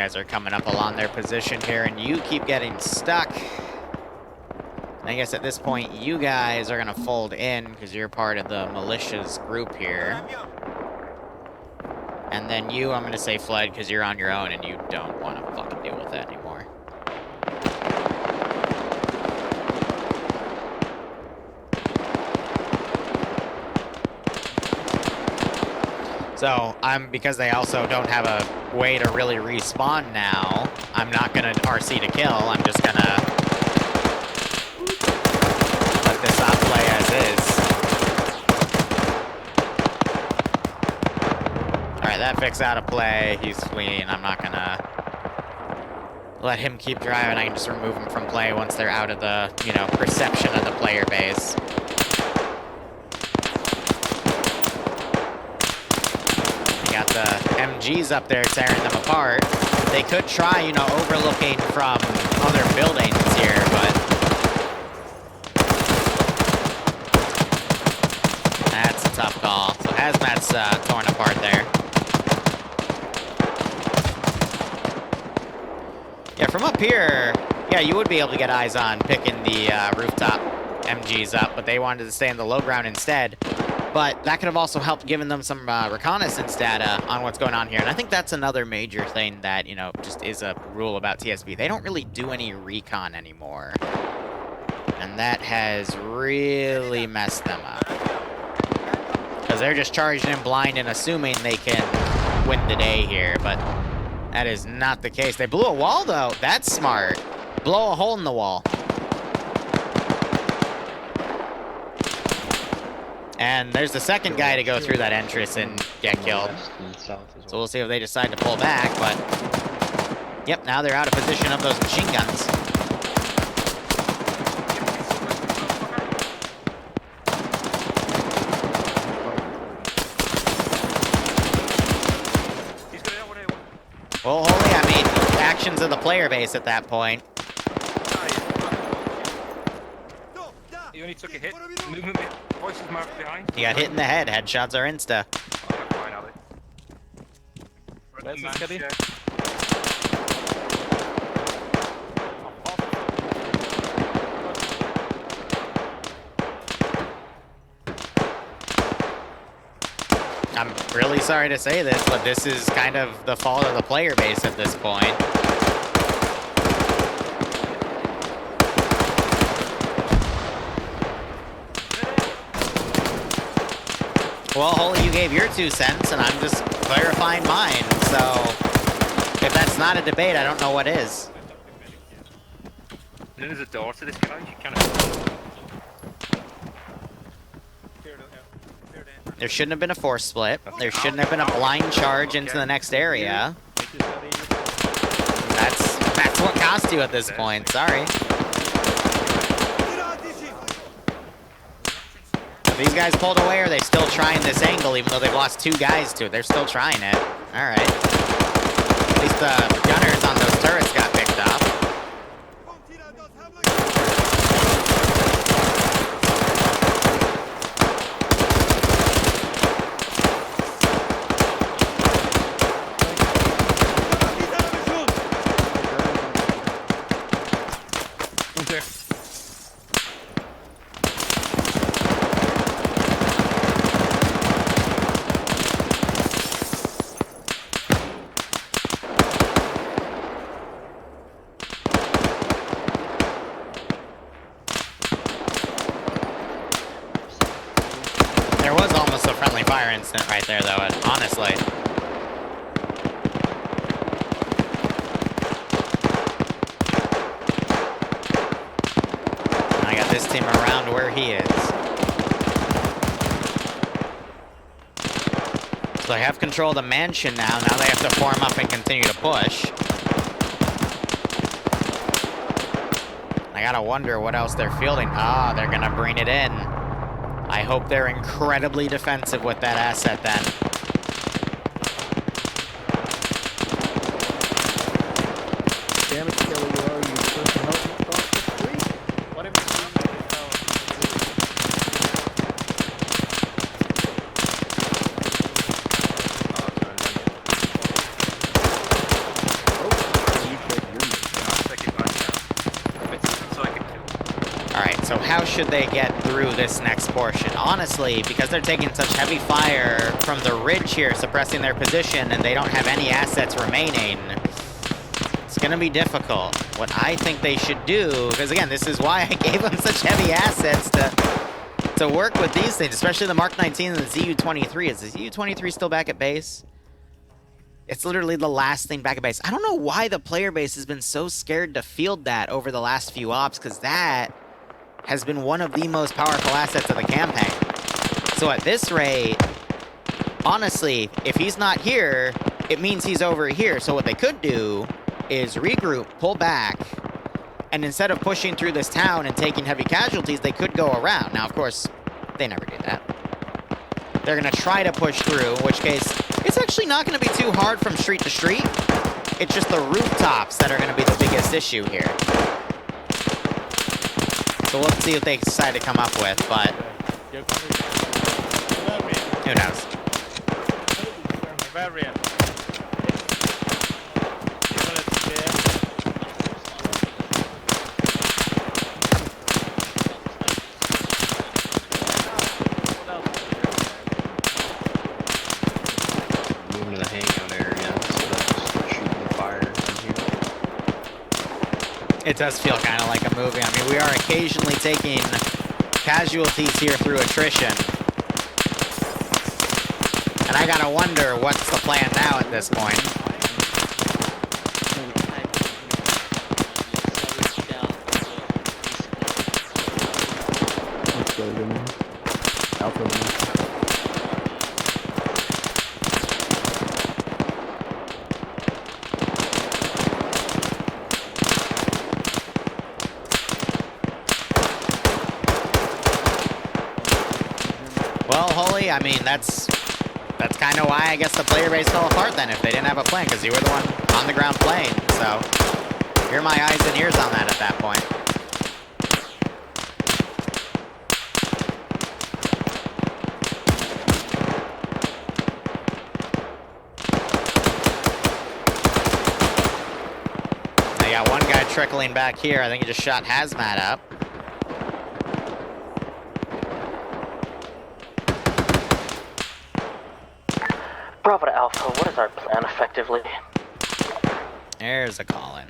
guys are coming up along their position here, and you keep getting stuck. I guess at this point, you guys are gonna fold in, because you're part of the militia's group here. And then you, I'm gonna say fled, because you're on your own, and you don't want to fucking deal with that anymore. So, because they also don't have a way to really respawn now, I'm not gonna RC to kill, I'm just gonna let this op play as is. Alright, that fix out of play, he's fleeing, I'm not gonna let him keep driving, I can just remove him from play once they're out of the, you know, perception of the player base. Got the MGs up there tearing them apart. They could try, you know, overlooking from other buildings here, but that's a tough call. So Hazmat's torn apart there. Yeah, from up here, yeah, you would be able to get eyes on picking the rooftop MGs up, but they wanted to stay in the low ground instead. But that could have also helped giving them some reconnaissance data on what's going on here. And I think that's another major thing that, you know, just is a rule about TSB. They don't really do any recon anymore. And that has really messed them up. Because they're just charging in blind and assuming they can win the day here. But that is not the case. They blew a wall, though. That's smart. Blow a hole in the wall. And there's the second guy to go through that entrance and get killed. So we'll see if they decide to pull back, but... Yep, now they're out of position of those machine guns. Well, holy, I mean, actions of the player base at that point. He only took a hit. Movement voices marked behind. He got hit in the head. Headshots are insta. I'm really sorry to say this, but this is kind of the fault of the player base at this point. Well, Holy, you gave your 2 cents, and I'm just clarifying mine, so if that's not a debate, I don't know what is. Then there's a door to this garage, you cannot... There shouldn't have been a force split. There shouldn't have been a blind charge into the next area. That's what cost you at this point, sorry. These guys pulled away, or are they still trying this angle, even though they've lost 2 guys to it? They're still trying it. Alright. At least the gunners on those turrets got picked up. Instant right there, though, honestly. I got this team around where he is. So they have control of the mansion now. Now they have to form up and continue to push. I gotta wonder what else they're fielding. Ah, they're gonna bring it in. I hope they're incredibly defensive with that asset then. Damage killer, where are you? Supposed to help me cross the street? Whatever. So how should they get through this next portion? Honestly, because they're taking such heavy fire from the ridge here, suppressing their position, and they don't have any assets remaining, it's gonna be difficult. What I think they should do, because again, this is why I gave them such heavy assets to work with these things, especially the Mark 19 and the ZU-23. Is the ZU-23 still back at base? It's literally the last thing back at base. I don't know why the player base has been so scared to field that over the last few ops, because that has been one of the most powerful assets of the campaign. So at this rate, honestly, if he's not here, it means he's over here. So what they could do is regroup, pull back, and instead of pushing through this town and taking heavy casualties, they could go around. Now, of course, they never do that. They're going to try to push through, in which case, it's actually not going to be too hard from street to street. It's just the rooftops that are going to be the biggest issue here. So let's see what they decide to come up with, but who knows? Moving to the hangout area instead of just shooting fire from here. It does feel kind of like a movie. I mean, we are occasionally taking casualties here through attrition. And I gotta wonder what's the plan now at this point. Let's go, good man. Alpha man. Well, Holy, I mean, that's kind of why I guess the player base fell apart then, if they didn't have a plan, because you were the one on the ground playing. So, you're my eyes and ears on that at that point. I got one guy trickling back here. I think he just shot Hazmat up. Bravo to Alpha, what is our plan effectively? There's a call in.